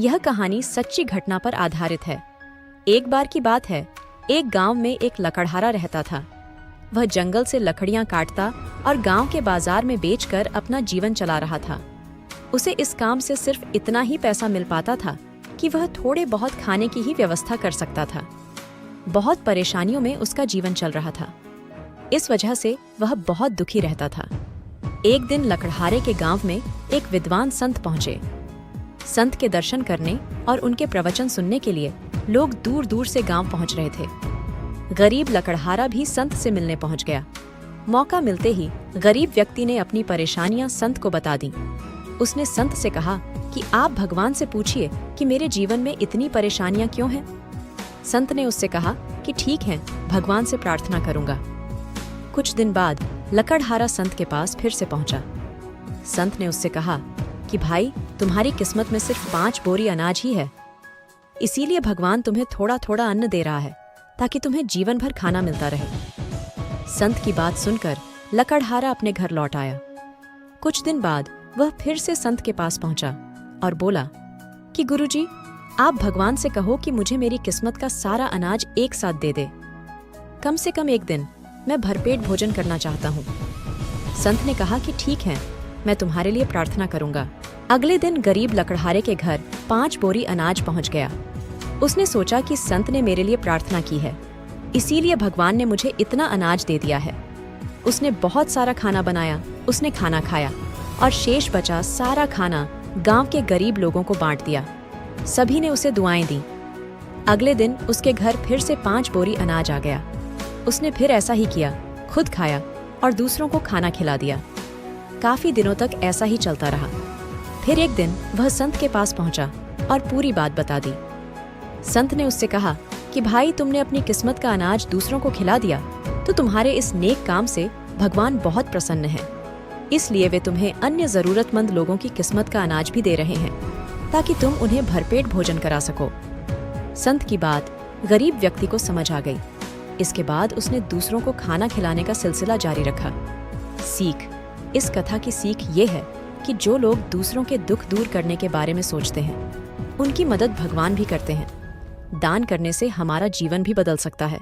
यह कहानी सच्ची घटना पर आधारित है। एक बार की बात है, एक गांव में एक लकड़हारा रहता था। वह जंगल से लकड़ियां काटता और गांव के बाजार में बेचकर अपना जीवन चला रहा था। उसे इस काम से सिर्फ इतना ही पैसा मिल पाता था कि वह थोड़े बहुत खाने की ही व्यवस्था कर सकता था। बहुत परेशानियों में उसका जीवन चल रहा था। इस वजह से वह बहुत दुखी रहता था। एक दिन लकड़हारे के गांव में एक विद्वान संत पहुंचे। संत के दर्शन करने और उनके प्रवचन सुनने के लिए लोग दूर दूर से गांव पहुंच रहे थे। गरीब लकड़हारा भी संत से मिलने पहुंच गया। मौका मिलते ही गरीब व्यक्ति ने अपनी परेशानियां संत को बता दी। उसने संत से कहा कि आप भगवान से पूछिए कि मेरे जीवन में इतनी परेशानियां क्यों हैं। संत ने उससे कहा कि ठीक है, भगवान से प्रार्थना करूंगा। कुछ दिन बाद लकड़हारा संत के पास फिर से पहुंचा। संत ने उससे कहा कि भाई, तुम्हारी किस्मत में सिर्फ 5 बोरी अनाज ही है, इसीलिए भगवान तुम्हें थोड़ा थोड़ा अन्न दे रहा है ताकि तुम्हें जीवन भर खाना मिलता रहे। संत की बात सुनकर लकड़हारा अपने घर लौट आया। कुछ दिन बाद वह फिर से संत के पास पहुंचा और बोला कि गुरुजी, आप भगवान से कहो कि मुझे मेरी किस्मत का सारा अनाज एक साथ दे दे। कम से कम एक दिन मैं भरपेट भोजन करना चाहता हूँ। संत ने कहा कि ठीक है, मैं तुम्हारे लिए प्रार्थना करूंगा। अगले दिन गरीब लकड़हारे के घर 5 बोरी अनाज पहुंच गया। उसने सोचा कि संत ने मेरे लिए प्रार्थना की है, इसीलिए भगवान ने मुझे इतना अनाज दे दिया है। उसने बहुत सारा खाना बनाया। उसने खाना खाया और शेष बचा सारा खाना गांव के गरीब लोगों को बांट दिया। सभी ने उसे दुआएं दी। अगले दिन उसके घर फिर से 5 बोरी अनाज आ गया। उसने फिर ऐसा ही किया, खुद खाया और दूसरों को खाना खिला दिया। काफी दिनों तक ऐसा ही चलता रहा। फिर एक दिन वह संत के पास पहुंचा और पूरी बात बता दी। संत ने उससे कहा कि भाई, तुमने अपनी किस्मत का अनाज दूसरों को खिला दिया तो तुम्हारे इस नेक काम से भगवान बहुत प्रसन्न है। इसलिए वे तुम्हें अन्य जरूरतमंद लोगों की किस्मत का अनाज भी दे रहे हैं ताकि तुम उन्हें भरपेट भोजन करा सको। संत की बात गरीब व्यक्ति को समझ आ गई। इसके बाद उसने दूसरों को खाना खिलाने का सिलसिला जारी रखा। सीख, इस कथा की सीख ये है कि जो लोग दूसरों के दुख दूर करने के बारे में सोचते हैं, उनकी मदद भगवान भी करते हैं। दान करने से हमारा जीवन भी बदल सकता है।